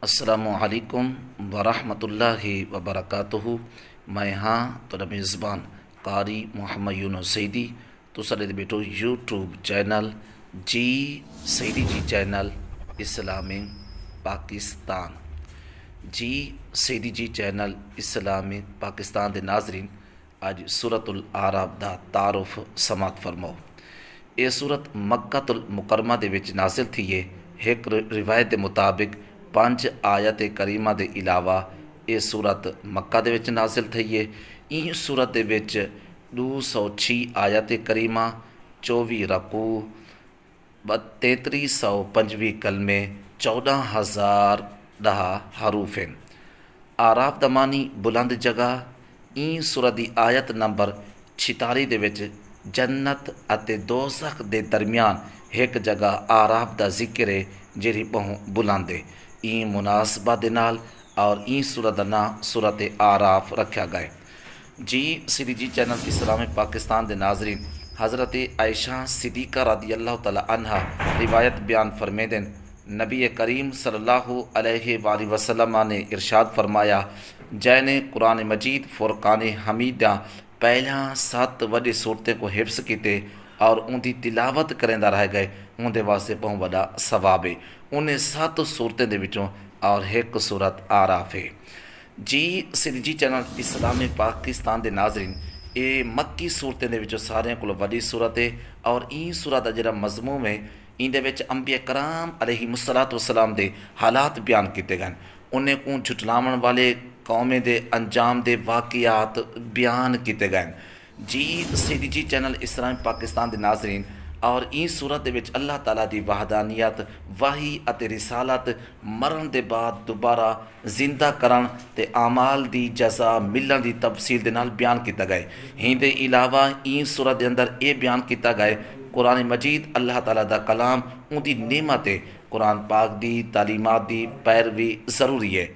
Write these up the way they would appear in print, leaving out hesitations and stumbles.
السلام علیکم ورحمۃ اللہ وبرکاتہ۔ میں ہاں تو میزبان قاری محمد یونس سیدی تو سارے بیٹو یوٹیوب چینل جی سیدی جی چینل اسلامک پاکستان جی سیدی جی چینل اسلامک پاکستان دے ناظرین، اج سورۃ الاعراف دا تعارف سماعت فرماؤ۔ یہ سورت مکۃ المکرمہ دے وچ نازل تھی ہے۔ ایک روایت دے مطابق 5 آیت کریمہ دے علاوہ یہ سورت مکہ دے وچ نازل تھی ہے۔ این سورت دے وچ 206 آیت کریمہ، 24 رکوع، 3325 کلمے، 14,010 حروف ہیں۔ آراف دا معنی بلند جگہ۔ این سورت دی آیت نمبر 46 دے وچ جنت اتے دوزخ دے درمیان ایک جگہ آراف دا ذکر ہے جیڑی بہت بلند ہے۔ این مناسبہ دے نال اور این سورت دا نام سورت آراف رکھا گئے۔ جی سیدی جی چینل اسلامی پاکستان دے ناظرین، حضرت عائشہ صدیقہ رضی اللہ تعالی عنہ روایت بیان فرمے دیں، نبی کریم صلی اللہ علیہ وآلہ وسلم نے ارشاد فرمایا، جے نے قرآن مجید فرقان حمیدہ پہلا 7 وڈی صورتیں کو حفظ کیتے اور ان دی تلاوت کرندہ رہ گئے، ان دے واسطے بہت بڑا ثواب ہے۔ انہیں 7 صورتیں دے وچوں اور ایک صورت آراف ہے۔ جی سیدی جی چینل اسلامی پاکستان دے ناظرین، اے مکی صورتیں دے وچوں سارے کو وڈی صورت ہے اور این صورت دا جڑا مضمون ہے، ان دے وچ انبیاء کرام علیہ السلام دے حالات بیان کیتے گئے، انہیں کو جھٹلاون والے قومیں دے انجام دے واقعات بیان کیتے گئے۔ جی سیدی جی چینل اسلامی پاکستان دے ناظرین، اور این صورت دے وچ اللہ تعالیٰ دی وحدانیت، وحی اتے رسالت، مرن دے بعد دوبارہ زندہ کرن تے اعمال دی جزا ملن دی تفصیل دے نال بیان کیتا گئے۔ ہن دے علاوہ این صورت دے اندر اے بیان کیتا گئے قرآن مجید اللہ تعالیٰ دا کلام، ان دی نعمت ہے، قرآن پاک دی تعلیمات دی پیروی ضروری ہے۔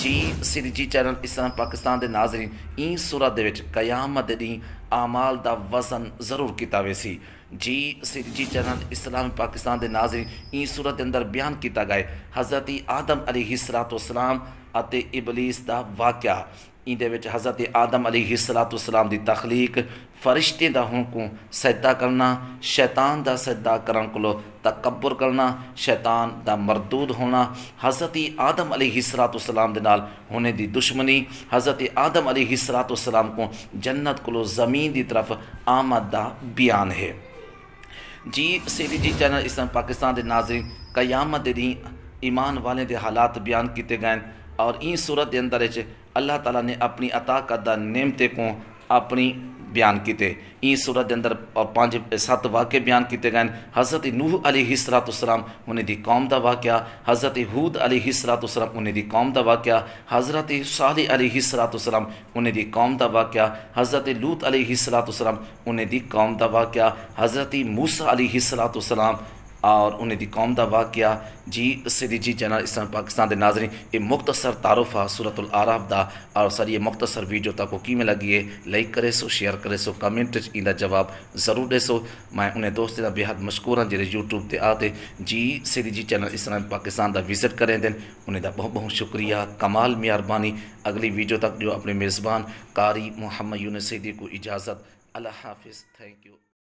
جی سیدی جی چینل اسلام پاکستان دے ناظرین، این صورت دے وچ قیامت دے اعمال دا وزن ضرور کیتا ویسی۔ جی سیدی جی چینل اسلام پاکستان دے ناظرین، این صورت دے اندر بیان کیتا گئے حضرت آدم علیہ السلام اتے ابلیس دا واقعہ۔ این دے وچ حضرت آدم علیہ السلام دی تخلیق، فرشتے دا ہون کو سجدہ کرنا، شیطان دا سجدہ کرن کولو تکبر کرنا، شیطان دا مردود ہونا، حضرت آدم علیہ السلام دے نال ہونے دی دشمنی، حضرت آدم علیہ السلام کو جنت کولو زمین دی طرف آمد دا بیان ہے۔ جی سیدی جی چینل اسلام پاکستان دے ناظرین، قیامت دے دن ایمان والے دے حالات بیان کیتے گئے اور این صورت دے اندر اللہ تعالیٰ نے اپنی عطا کردہ نعمتیں کو اپنی بیان کیتے۔ این صورت دے اندر اور 5-7 واقعے بیان کیتے گئے۔ حضرت نوح علیہ السلام انہیں دی قوم دا واقعہ، حضرت ہود علیہ السلام انہیں دی قوم دا واقعہ، حضرت صالح علیہ السلام انہیں دی قوم دا واقعہ، حضرت لوط علیہ السلام انہیں دی قوم دا واقعہ، حضرت موسیٰ علیہ السلام اور انہیں دی قوم دا واقعہ۔ جی سیدی جی چینل اسلام پاکستان دے ناظرین، یہ مختصر تعارف ہے سورۃ الاعراف دا، اور سر یہ مختصر ویڈیو تک کو کیویں لگی ہے لائک کرے سو، شیئر کرے سو، کمنٹ ان دا جواب ضرور دے سو۔ میں انہیں دوستوں دا بےحد مشکور ہوں جڑے یوٹیوب تے آتے جی سیدی جی چینل اسلام پاکستان دا وزٹ کریں دیں، انہیں دا بہت بہت شکریہ، کمال مہربانی۔ اگلی ویڈیو تک جو اپنے میزبان قاری محمد یونس سیدی کو اجازت، اللہ حافظ، تھینک یو۔